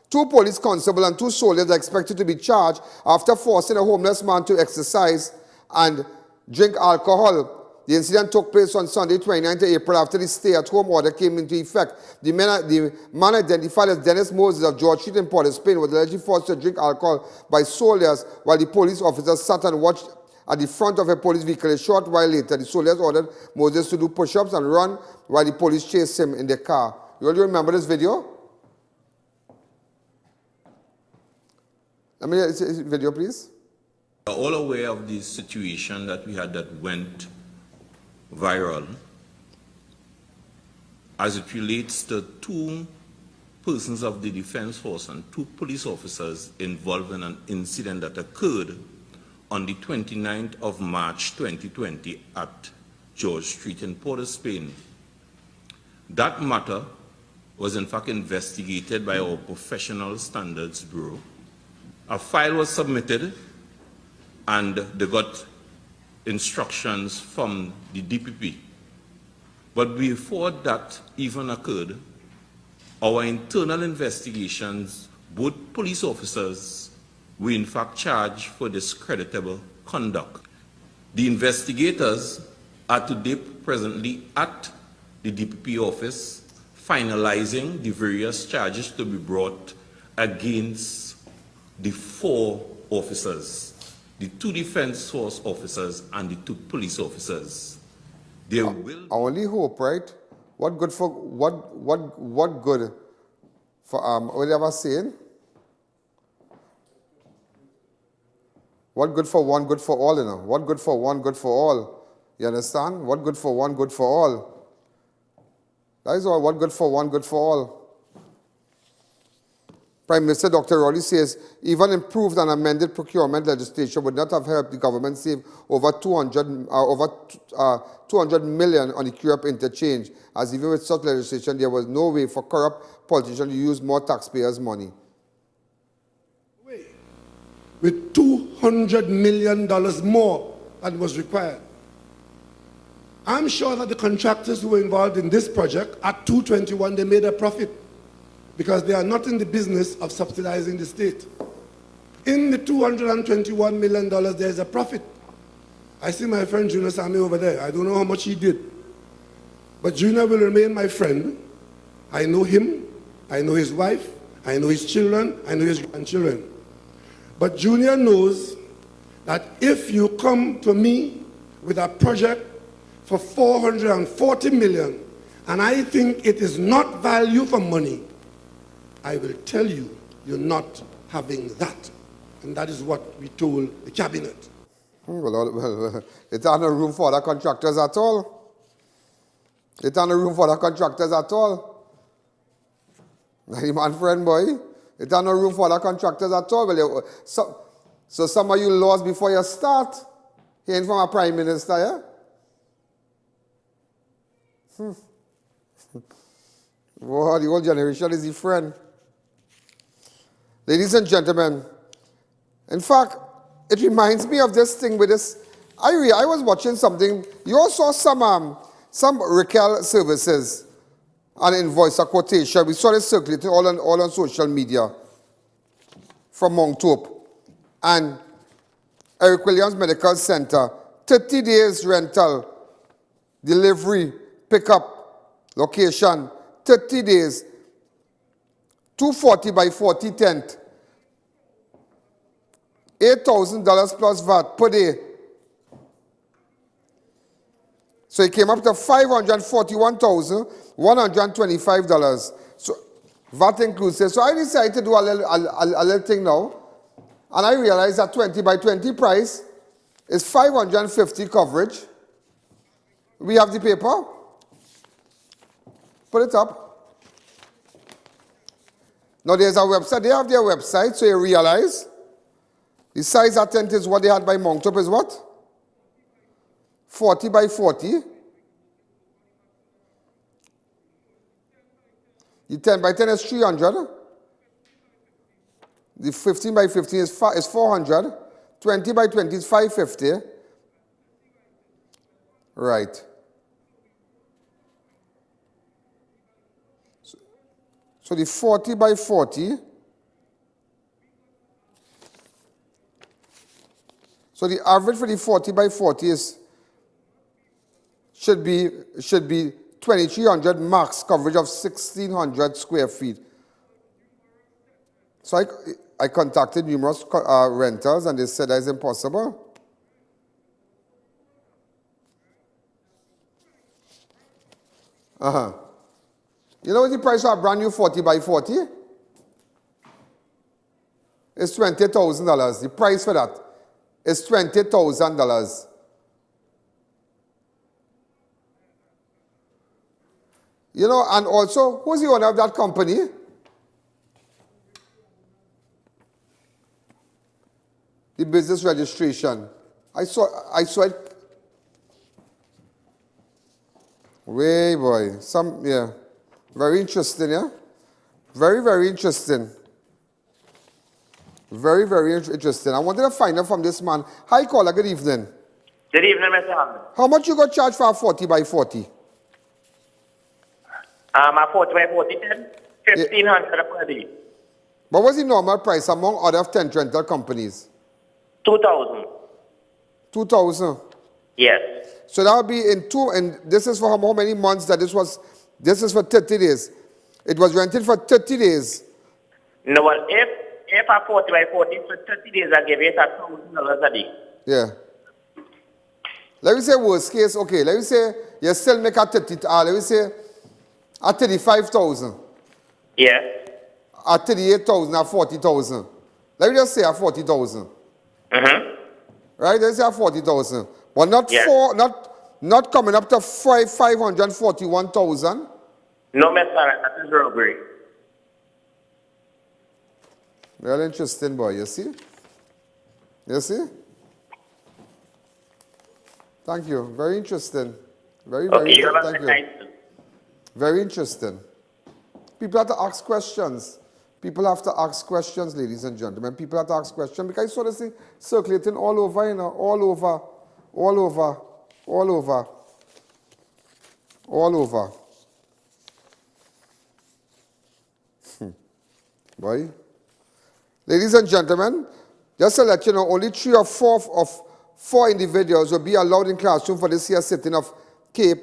2 police constables and 2 soldiers are expected to be charged after forcing a homeless man to exercise and drink alcohol. The incident took place on Sunday, 29th April, after the stay-at-home order came into effect. The man identified as Dennis Moses of George Street in Port of Spain was allegedly forced to drink alcohol by soldiers while the police officers sat and watched at the front of a police vehicle. A short while later, the soldiers ordered Moses to do push-ups and run while the police chased him in the car. You all remember this video? Let me see this video, please. We are all aware of the situation that we had that went viral as it relates to 2 persons of the Defense Force and 2 police officers involved in an incident that occurred on the 29th of March 2020 at George Street in Port of Spain. That matter was in fact investigated by our Professional Standards Bureau. A file was submitted and they got instructions from the DPP. But before that even occurred, our internal investigations, both police officers were in fact charged for discreditable conduct. The investigators are today presently at the DPP office finalizing the various charges to be brought against the 4 officers. The 2 Defense Force officers and the 2 police officers. They will. I only hope, right? What good for what good for what they ever saying? What good for one, good for all, you know. What good for one, good for all. You understand? What good for one, good for all. That is all. What good for one, good for all. Prime Minister Dr. Rowley says even improved and amended procurement legislation would not have helped the government save over 200 million on the Europe interchange, as even with such legislation there was no way for corrupt politicians to use more taxpayers' money. With $200 million more than was required. I'm sure that the contractors who were involved in this project at 221, they made a profit, because they are not in the business of subsidizing the state. In the $221 million, there is a profit. I see my friend Junior Sami over there. I don't know how much he did. But Junior will remain my friend. I know him, I know his wife, I know his children, I know his grandchildren. But Junior knows that if you come to me with a project for $440 million, and I think it is not value for money, I will tell you, you're not having that. And that is what we told the cabinet. Well, it's not a room for other contractors at all. It's not a room for other contractors at all. My man friend, boy. It's not a room for other contractors at all. Well, so some of you lost before you start. Hearing from a prime minister, yeah? Well, the whole generation is the friend. Ladies and gentlemen, in fact, it reminds me of this thing with this. I was watching something. You also saw some Raquel services, an invoice, a quotation. We saw it circulating all on social media from Monctop. And Eric Williams Medical Center, 30 days rental, delivery, pickup, location, 30 days, 240 by 40 tent, $8,000 plus VAT per day. So it came up to $541,125. So VAT inclusive. So I decided to do a little thing now. And I realized that 20 by 20 price is 550 coverage. We have the paper. Put it up. Now there's a website. They have their website, so you realize the size of tent is what they had by Monctop is what? 40 by 40. The 10 by 10 is 300. The 15 by 15 is 400. 20 by 20 is 550. Right. So the 40 by 40. So the average for the 40 by 40 should be 2,300 max coverage of 1,600 square feet. So I contacted numerous renters and they said that is impossible. You know what the price of a brand new 40 by 40? It's $20,000. The price for that is $20,000. You know, and also, who's the owner of that company? The business registration. I saw it. Way boy. Very interesting, yeah? Very, very interesting. Very, very interesting. I wanted to find out from this man. Hi, caller, good evening. Good evening, Mr. Hamlin. How much you got charged for a 40 by 40? A 40 by 40, 1,500 per day. What was the normal price among other tent rental companies? 2,000. 2,000? Yes. So that would be and this is for how many months that this was? This is for 30 days. It was rented for 30 days. No, well, if a 40 by 40 for 30 days, I give it $1,000 a day. Yeah. Let me say worst case, okay, let me say you still make a 30, let me say at 35,000. Yeah. At 38,000 or 40,000. Let me just say at 40,000. Right, let's say at 40,000. But not coming up to 541,000. No, Mr. That is robbery. Real interesting, boy, you see? You see? Thank you. Very interesting. Very interesting. Thank you. Very interesting. People have to ask questions. People have to ask questions, ladies and gentlemen. People have to ask questions because I saw this thing circulating all over, you know, all over. Boy. Ladies and gentlemen, just to let you know, only 3 or 4 individuals will be allowed in classroom for this year's sitting of CAPE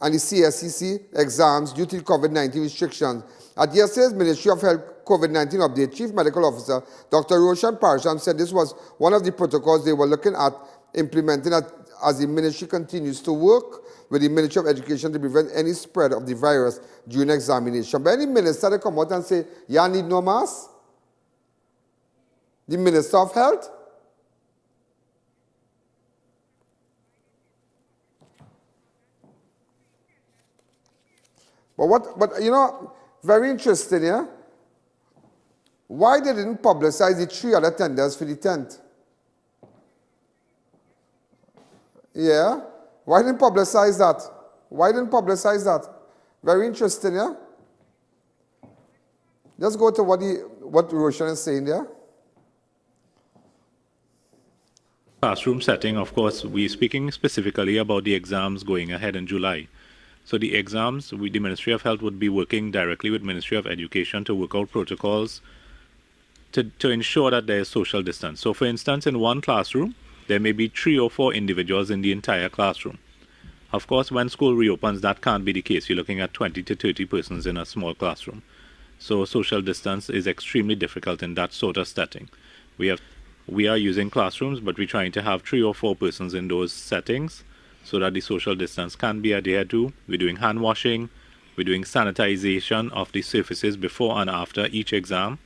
and the CSCC exams due to COVID-19 restrictions. At yesterday's Ministry of Health COVID-19 update, Chief Medical Officer Dr. Roshan Parsham said this was one of the protocols they were looking at implementing as the ministry continues to work with the Ministry of Education to prevent any spread of the virus during examination. But any minister that come out and say, "You need no mask?" The Minister of Health? But you know, very interesting, yeah? Why they didn't publicize the 3 other tenders for the tent? Yeah? Why didn't publicize that? Why didn't publicize that? Very interesting, yeah? Just go to what Roshan is saying there. Classroom setting, of course, we're speaking specifically about the exams going ahead in July. So the exams, the Ministry of Health would be working directly with Ministry of Education to work out protocols to ensure that there is social distance. So for instance, in one classroom, there may be 3 or 4 individuals in the entire classroom. Of course, when school reopens, that can't be the case. You're looking at 20 to 30 persons in a small classroom. So social distance is extremely difficult in that sort of setting. We are using classrooms, but we're trying to have 3 or 4 persons in those settings so that the social distance can be adhered to. We're doing hand washing, we're doing sanitization of the surfaces before and after each exam.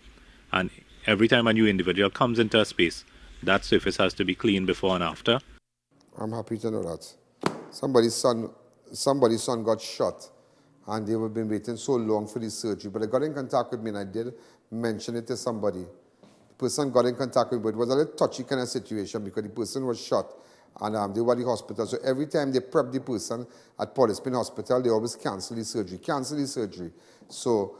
And every time a new individual comes into a space, that surface has to be cleaned before and after. I'm happy to know that. Somebody's son got shot, and they have been waiting so long for the surgery. But they got in contact with me, and I did mention it to somebody. The person got in contact with me, but it was a little touchy kind of situation because the person was shot, and they were at the hospital. So every time they prep the person at POLICEMAN'S hospital, they always cancel the surgery. So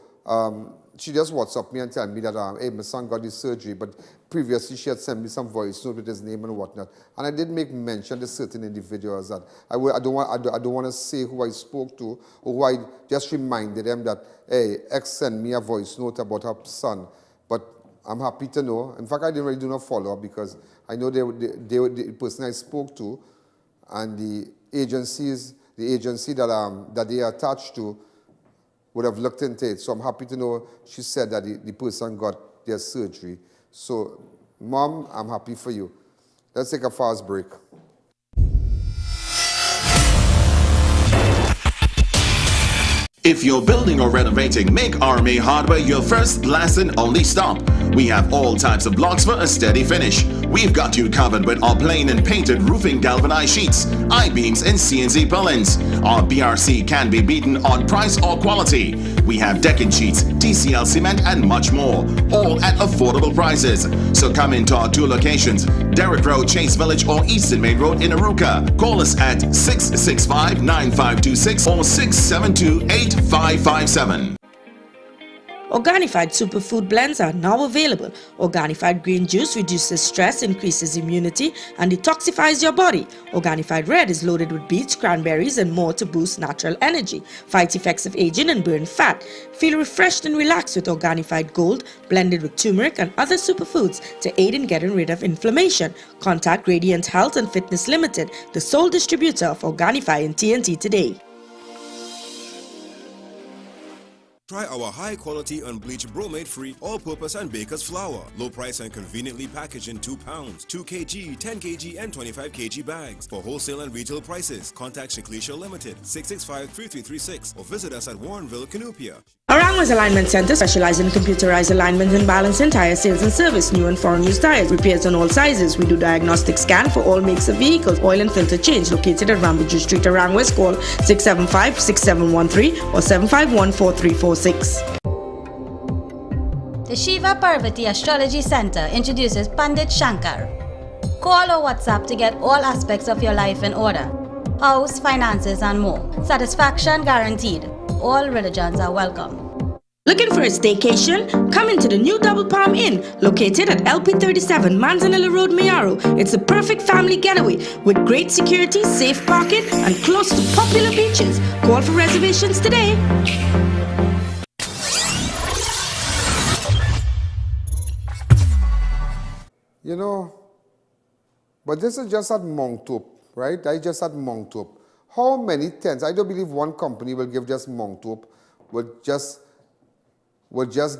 she just WhatsApped me and tell me that, hey, my son got this surgery, but previously she had sent me some voice note with his name and whatnot. And I did make mention to certain individuals that I don't want to say who I spoke to or who I just reminded them that, hey, X sent me a voice note about her son. But I'm happy to know. In fact, I didn't really do no follow-up because I know the person I spoke to and the agency that they are attached to would have looked into it. So I'm happy to know she said that the person got their surgery. So, Mom, I'm happy for you. Let's take a fast break. If you're building or renovating, make RMA Hardware your first, last and only stop. We have all types of blocks for a steady finish. We've got you covered with our plain and painted roofing galvanized sheets, I-beams and CNC purlins. Our BRC can be beaten on price or quality. We have decking sheets, TCL cement and much more, all at affordable prices. So come into our two locations, Derrick Road, Chase Village or Eastern Main Road in Aruka. Call us at 665-9526 or 672-8557. Organified superfood blends are now available. Organified green juice reduces stress, increases immunity, and detoxifies your body. Organified red is loaded with beets, cranberries, and more to boost natural energy, fight effects of aging, and burn fat. Feel refreshed and relaxed with Organified gold, blended with turmeric and other superfoods to aid in getting rid of inflammation. Contact Radiant Health and Fitness Limited, the sole distributor of Organifi in TNT today. Try our high-quality unbleached bromate-free all-purpose and baker's flour. Low price and conveniently packaged in 2 pounds, 2 kg, 10 kg and 25 kg bags. For wholesale and retail prices, contact Shiklisha Limited, 665-3336 or visit us at Warrenville, Canoopia. Arangwa's Alignment Center specializes in computerized alignment and balancing tire sales and service, new and foreign used tires, repairs on all sizes. We do diagnostic scan for all makes of vehicles, oil and filter change. Located at Rambridge Street, Arangwa's. Call 675-6713 or 751-4346. The Shiva Parvati Astrology Center introduces Pandit Shankar. Call or WhatsApp to get all aspects of your life in order. House, finances and more. Satisfaction guaranteed. All religions are welcome. Looking for a staycation? Come into the new Double Palm Inn, located at LP37 Manzanilla Road, Mayaro. It's the perfect family getaway with great security, safe parking, and close to popular beaches. Call for reservations today. You know, but this is just at Monctop, right? I just at Monctop. How many tents? I don't believe one company will give just Monctop, will just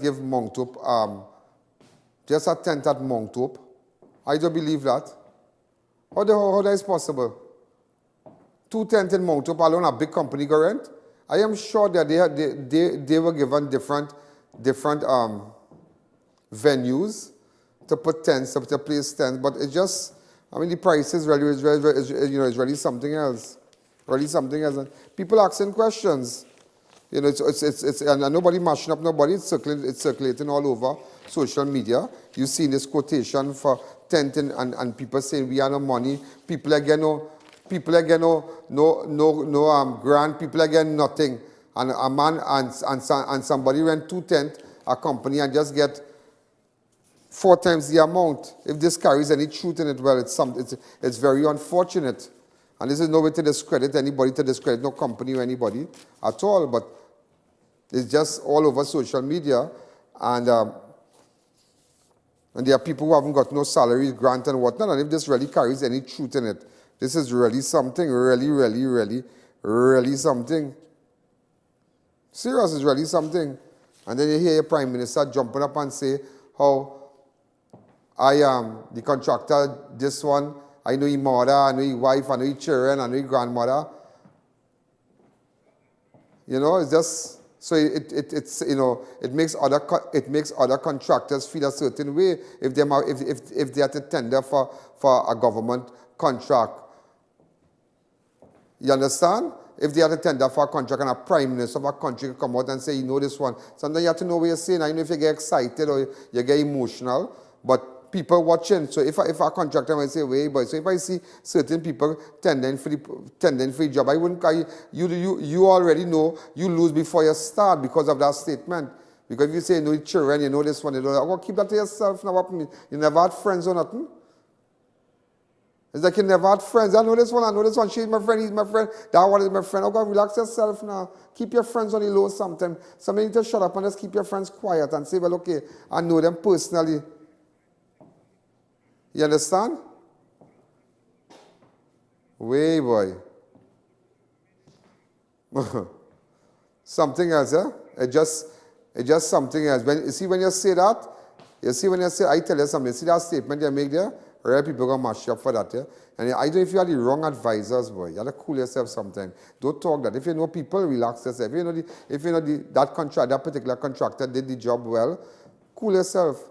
give Monctop, just a tent at Monctop. I don't believe that. How that is possible? 2 tents in Monctop alone, a big company go rent? I am sure that they were given different venues to put tents, to place tents, but it just, I mean, the price is really, is really something else. Really something else. And people asking questions. You know, it's and nobody mashing up nobody. It's circulating all over social media. You see this quotation for tenting and people saying we have no money. People again no grant. People again nothing. And a man and somebody rent 2 tents, a company, and just get 4 times the amount. If this carries any truth in it, well, it's very unfortunate. And this is no way to discredit anybody, to discredit no company or anybody at all, but it's just all over social media. And there are people who haven't got no salary, grant and whatnot, and if this really carries any truth in it, this is really something, really something. Serious, is really something. And then you hear your Prime Minister jumping up and say how I am the contractor, this one, I know your mother, I know your wife, I know your children, I know your grandmother. You know, it's just, so it's you know, it makes other contractors feel a certain way if they are to tender for a government contract. You understand? If they are to tender for a contract and a prime minister of a country come out and say, you know this one, sometimes you have to know what you're saying. I know if you get excited or you get emotional, but people watching. So if a contractor might say, wait, boy, so if I see certain people tendering for the job, you already know you lose before you start because of that statement. Because if you say you know the children, you know this one, you know that, well, keep that to yourself now. You never had friends or nothing. It's like you never had friends. I know this one, she's my friend, he's my friend, that one is my friend. Oh God, relax yourself now. Keep your friends on the low sometimes. Sometimes you need to shut up and just keep your friends quiet and say, well, okay, I know them personally. You understand? Way boy. Something else, eh? It's just something else. You see when you say that, I tell you something, you see that statement you make there? Rare people going to mash you up for that, yeah? And I don't know if you are the wrong advisors, boy. You have to cool yourself sometimes. Don't talk that. If you know people, relax yourself. If you know that particular contractor did the job well, cool yourself.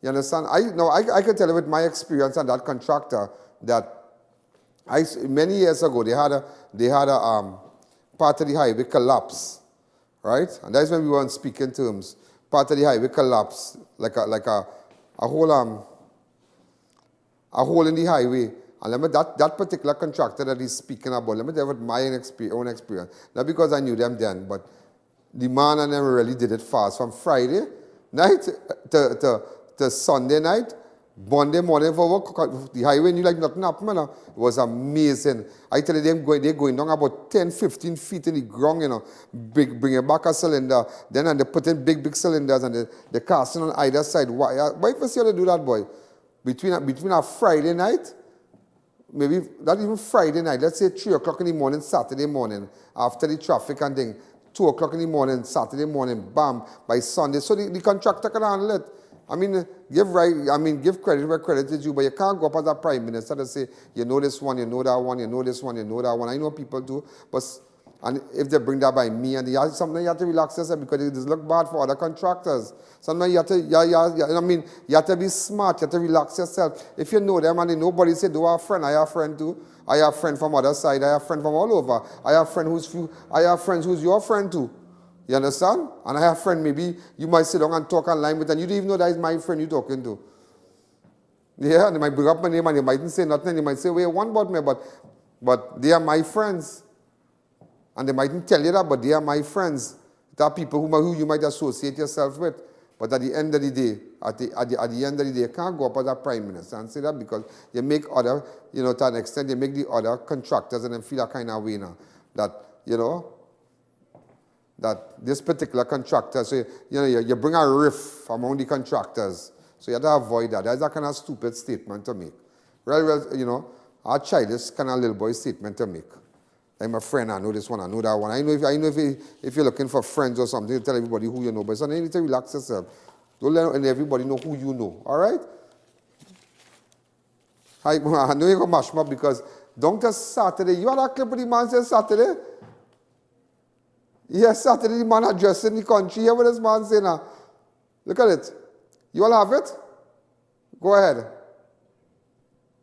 You understand? I can tell you with my experience on that contractor that many years ago they had a part of the highway collapse, right? And that's when we were on speaking terms. Part of the highway collapsed, like a hole in the highway. And let me, that particular contractor that he's speaking about, let me tell you my own experience. Not because I knew them then, but the man and them really did it fast. From Friday night to Sunday night, Monday morning for work, the highway knew like nothing happened. It was amazing. I tell you, they're going down about 10, 15 feet in the ground, you know, bringing back a cylinder. Then and they put in big cylinders and they casting on either side. Why if you see how they do that, boy? Between a Friday night, maybe not even Friday night, let's say 3 o'clock in the morning, Saturday morning, after the traffic and thing, 2 o'clock in the morning, Saturday morning, bam, by Sunday. So the contractor can handle it. I mean, give credit where credit is due, but you can't go up as a prime minister to say, you know this one, you know that one, you know this one, you know that one. I know people do, but and if they bring that by me, and sometimes you have to relax yourself because it does look bad for other contractors. Sometimes you have to, you have to be smart, you have to relax yourself. If you know them and nobody say, do I have a friend? I have a friend too. I have a friend from other side. I have a friend from all over. I have friends who's your friend too. You understand? And I have a friend, maybe you might sit down and talk online with, and you don't even know that is my friend you're talking to. Yeah, and they might bring up my name and they mightn't say nothing. And they might say, wait, one about me, but they are my friends. And they mightn't tell you that, but they are my friends. They are people who you might associate yourself with. But at the end of the day, at the end of the day, you can't go up as a prime minister and say that because you make other, to an extent, you make the other contractors and then feel that kind of way now. That, that this particular contractor, so you bring a rift among the contractors. So you have to avoid that. That's a kind of stupid statement to make. Well, our childish kind of little boy statement to make. I'm a friend, I know this one, I know that one. I know if you're looking for friends or something, you tell everybody who you know. But sometimes you need to relax yourself. Don't let everybody know who you know. All right? I know you're going to mash me up because don't just Saturday. You had that clip of the man says Saturday? Yes, Saturday the man addressing the country. Hear what this man say now. Look at it. You all have it? Go ahead. You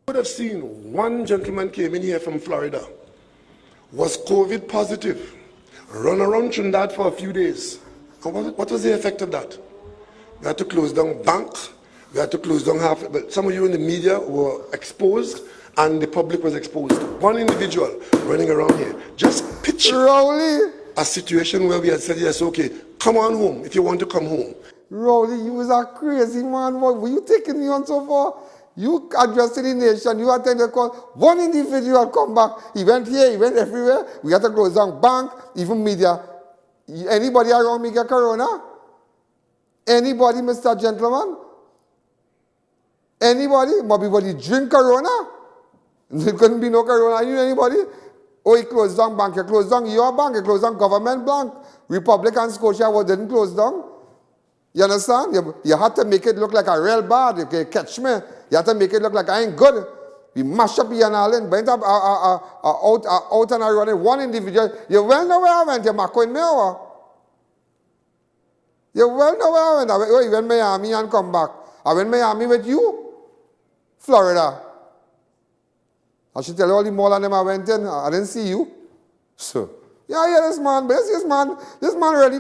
would have seen one gentleman came in here from Florida. Was COVID positive, run around Trinidad for a few days. And what was the effect of that? We had to close down banks, we had to close down but some of you in the media were exposed and the public was exposed. One individual running around here. Just picture a situation where we had said, yes, okay, come on home if you want to come home. Rowley, you was a crazy man. What were you taking me on so far? You addressed the nation, you attended the call. One individual come back. He went here, he went everywhere. We had to close down bank, even media. Anybody around me get corona? Anybody, Mr. Gentleman? Anybody? Everybody drink corona? There couldn't be no corona. You anybody? Oh, he closed down bank. You closed down your bank. You closed down government bank. Republic and Scotia didn't close down. You understand? You had to make it look like a real bad. Okay, catch me. You have to make it look like I ain't good. We mash up Ian Allen, but out and running one individual. You well know where I went. You're Marco in me. You well know where I went. I went Miami and come back. I went Miami with you. Florida. I should tell you all the mall and them I went in. I didn't see you. So. Yeah, this man, but this man really,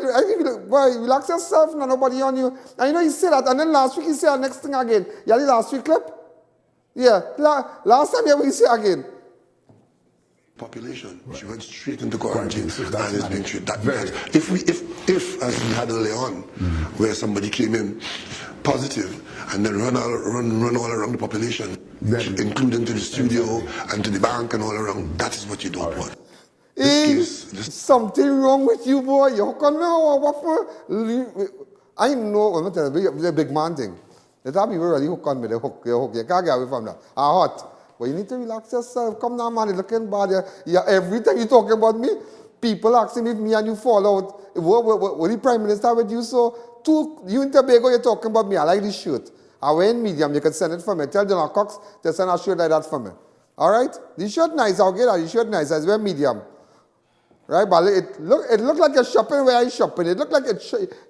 boy, relax yourself, no, nobody on you. And he said that, and then last week he said the next thing again. Yeah, the last week clip? Yeah, last time he said again. population. She went straight into quarantine and is being treated. If as we had earlier on, where somebody came in positive and then run all around the population, including to the studio and to the bank and all around, that is what you don't want. Something wrong with you, boy. You hook on now. What for? I know. I'm not telling you, the big man thing. The time people really hook on me, they hook. You can't get away from that. I'm hot. But you need to relax yourself. Come now, man. You're looking bad. Every time you talking about me, people asking if me and you fall out. What the Prime Minister with you? So, you in Tobago, you're talking about me. I like this shirt. I wear in medium. You can send it for me. Tell Donald Cox to send a shirt like that for me. All right? This shirt nice. I'll get that. This shirt nice. I wear medium. Right? But it look like you're shopping where I shopping. It look like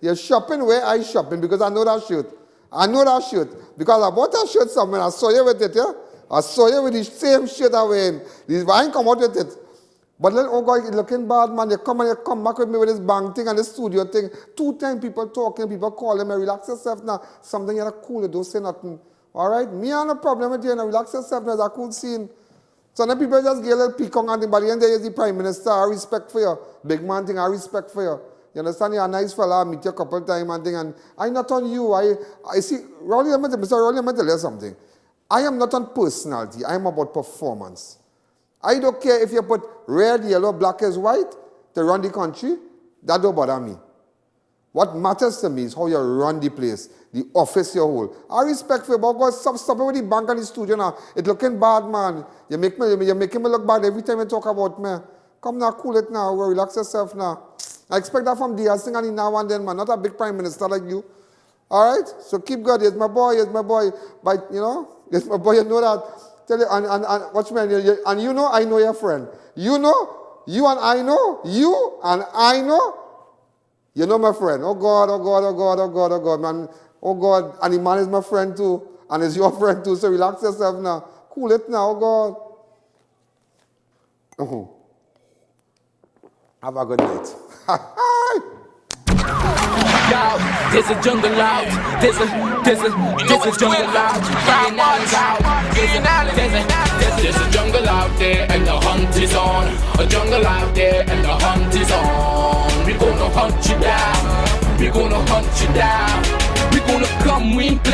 you're shopping where I shopping because I know that shirt. I know that shirt. Because I bought that shirt somewhere. I saw you with it, yeah? I saw you with the same shirt I wear. I ain't come out with it. But then, oh God, you're looking bad, man. You come back with me with this bank thing and this studio thing. 2 times people talking, people calling me, relax yourself now. Something you're cool, you don't say nothing. All right? Me, I have no problem with you. Now relax yourself now. It's a cool scene. So then people just get a little peacock on the body and there is the Prime Minister. I respect for you. Big man thing, I respect for you. You understand? You're a nice fella. I meet you a couple of times and thing. And I'm not on you. I see, Rolly, I'm going to tell you something. I am not on personality. I am about performance. I don't care if you put red, yellow, black as white to run the country. That don't bother me. What matters to me is how you run the place, the office you hold. I respect for you, but God, stop with the bank and the studio now. It's looking bad, man. You're making me look bad every time you talk about me. Come now, cool it now. Relax yourself now. I expect that from Diaz Singh and now and then, man. Not a big Prime Minister like you. All right? So keep God. He's my boy. He's my boy. But, you know, he's my boy. You know that. Tell you, and watch me. And you know, I know your friend. You know, you and I know. You and I know. You know my friend. Oh God, oh God, oh God, oh God, oh God, man. Oh God, and the man is my friend too. And is your friend too. So relax yourself now. Cool it now, oh God. Have a good night. There's a jungle out. There's a jungle out. There's a jungle out there and the hunt is on. A jungle out there and the hunt is on. We're gonna hunt you down. We're gonna hunt you down. We're gonna come, we ain't